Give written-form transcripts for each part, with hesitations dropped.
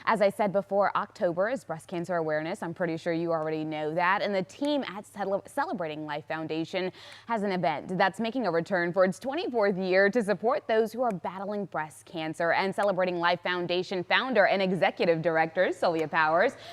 As I said before, October is Breast Cancer Awareness. I'm pretty sure you already know that. And the team at Celebrating Life Foundation has an event that's making a return for its 24th year to support those who are battling breast cancer. And Celebrating Life Foundation founder and executive director Sylvia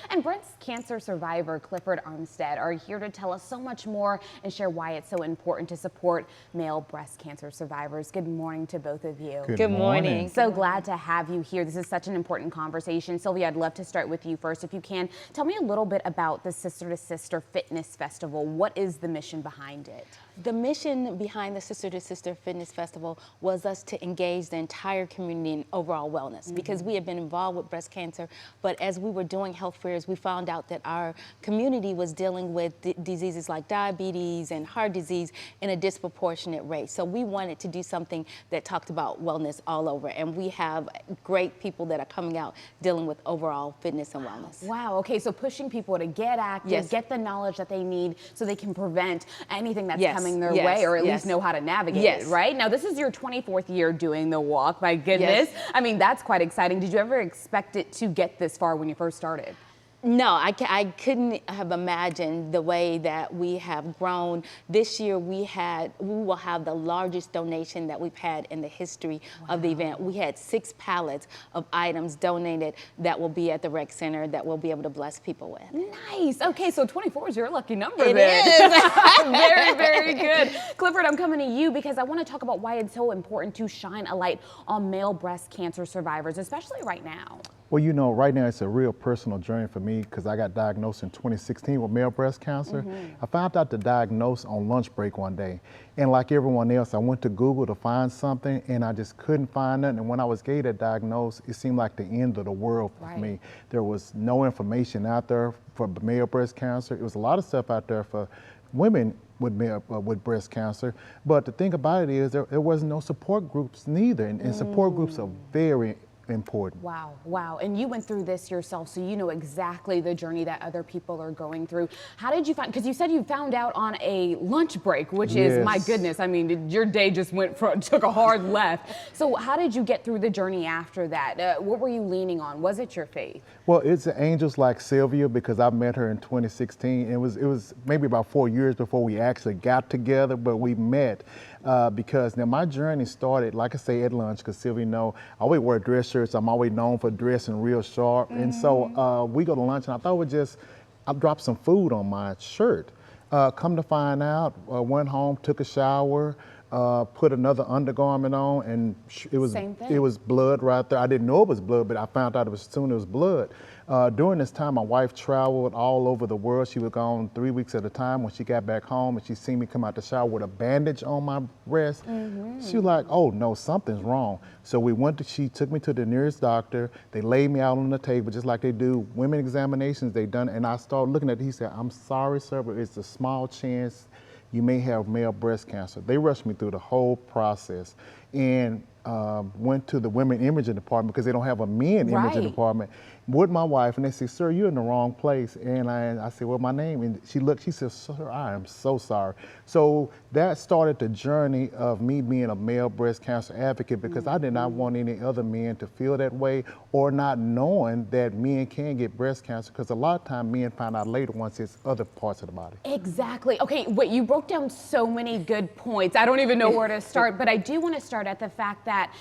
and breast cancer survivor Clifford Armstead are here to tell us so much more and share why it's so important to support male breast cancer survivors. Good morning to both of you. Good morning. So glad to have you here. This is such an important conversation. Sylvia, I'd love to start with you first. If you can, tell me a little bit about the Sister to Sister Fitness Festival. What is the mission behind it? The mission behind the Sister to Sister Fitness Festival was us to engage the entire community in overall wellness, because we have been involved with breast cancer, but as we were doing health fairs, we found out that our community was dealing with diseases like diabetes and heart disease in a disproportionate rate. So we wanted to do something that talked about wellness all over, and we have great people that are coming out dealing with overall fitness and wellness. Wow, okay, so pushing people to get active, get the knowledge that they need so they can prevent anything that's coming their way, or at least know how to navigate it, right? Now, this is your 24th year doing the walk, my goodness. I mean, that's quite exciting. Did you ever expect it to get this far when you first started? No, I couldn't have imagined the way that we have grown. This year we will have the largest donation that we've had in the history of the event. We had 6 pallets of items donated that will be at the rec center that we'll be able to bless people with. Nice. Okay, so 24 is your lucky number. It then. is. Very, very good. Clifford, I'm coming to you because I want to talk about why it's so important to shine a light on male breast cancer survivors, especially right now. Well, you know, right now it's a real personal journey for me because I got diagnosed in 2016 with male breast cancer. I found out the diagnosis on lunch break one day. And like everyone else, I went to Google to find something and I just couldn't find nothing. And when I was gave that diagnosis, it seemed like the end of the world for me. There was no information out there for male breast cancer. It was a lot of stuff out there for women with breast cancer. But the thing about it is there wasn't no support groups neither. And support groups are very important. Wow, wow. And you went through this yourself, so you know exactly the journey that other people are going through. How did you find, because you said you found out on a lunch break, which is, my goodness, I mean, your day just took a hard left. So how did you get through the journey after that? What were you leaning on? Was it your faith? Well, it's the angels like Sylvia, because I met her in 2016. It was maybe about 4 years before we actually got together, but we met because now my journey started, like I say, at lunch, because Sylvia know I always wear dress shirts. I'm always known for dressing real sharp. And so we go to lunch and I thought I dropped some food on my shirt. Come to find out, went home, took a shower, put another undergarment on, and it was blood right there. I didn't know it was blood, but I found out soon it was blood. During this time, my wife traveled all over the world. She was gone 3 weeks at a time. When she got back home and she seen me come out the shower with a bandage on my breast, she was like, oh no, something's wrong. So she took me to the nearest doctor. They laid me out on the table just like they do women examinations. They done, and I started looking at it. He said, I'm sorry, sir, but it's a small chance you may have male breast cancer. They rushed me through the whole process and went to the women imaging department because they don't have a men imaging department with my wife, and they said, sir, you're in the wrong place. And I said, well, my name, and she looked, she said, sir, I am so sorry. So that started the journey of me being a male breast cancer advocate, because I did not want any other men to feel that way, or not knowing that men can get breast cancer, because a lot of times men find out later once it's other parts of the body. Exactly. Okay, wait, you broke down so many good points. I don't even know where to start, but I do want to start at the fact that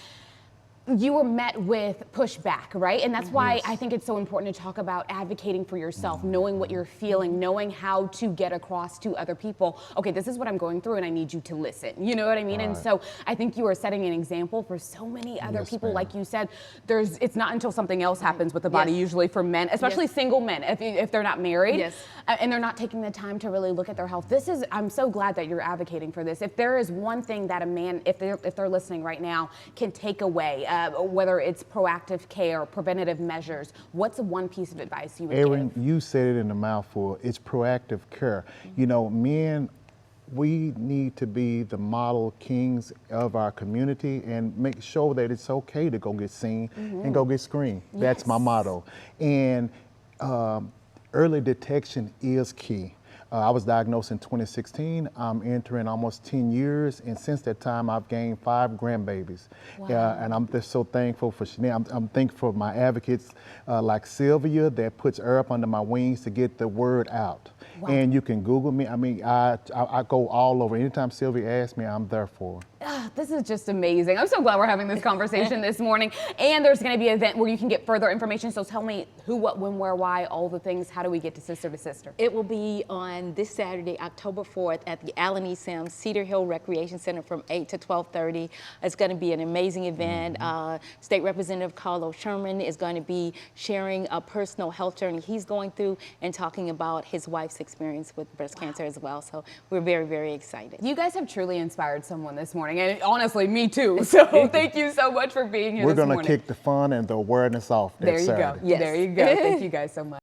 you were met with pushback, right? And that's why I think it's so important to talk about advocating for yourself, knowing what you're feeling, knowing how to get across to other people, okay, this is what I'm going through and I need you to listen. You know what I mean? And so I think you are setting an example for so many other people. Like you said, it's not until something else happens with the body, usually for men, especially single men, if they're not married, and they're not taking the time to really look at their health. I'm so glad that you're advocating for this. If there is one thing that a man, if they're listening right now, can take away, whether it's proactive care, preventative measures, what's one piece of advice you would give? You said it in a mouthful. It's proactive care. You know, men, we need to be the model kings of our community and make sure that it's okay to go get seen and go get screened. That's my motto. And early detection is key. I was diagnosed in 2016. I'm entering almost 10 years, and since that time, I've gained 5 grandbabies. And I'm just so thankful for Chanel. I'm thankful for my advocates like Sylvia that puts air up under my wings to get the word out. Wow. And you can Google me. I mean, I go all over. Anytime Sylvia asks me, I'm there for her. This is just amazing. I'm so glad we're having this conversation this morning. And there's going to be an event where you can get further information. So tell me who, what, when, where, why, all the things. How do we get to Sister to Sister? It will be on this Saturday, October 4th at the Allen E. Sims Cedar Hill Recreation Center from 8 to 12:30. It's going to be an amazing event. State Representative Carlo Sherman is going to be sharing a personal health journey he's going through and talking about his wife's experience with breast cancer as well. So we're very, very excited. You guys have truly inspired someone this morning, and honestly, me too. So thank you so much for being here We're this going morning. to kick the fun and the awareness off There you Saturday. go. Yes. There you go. Thank you guys so much.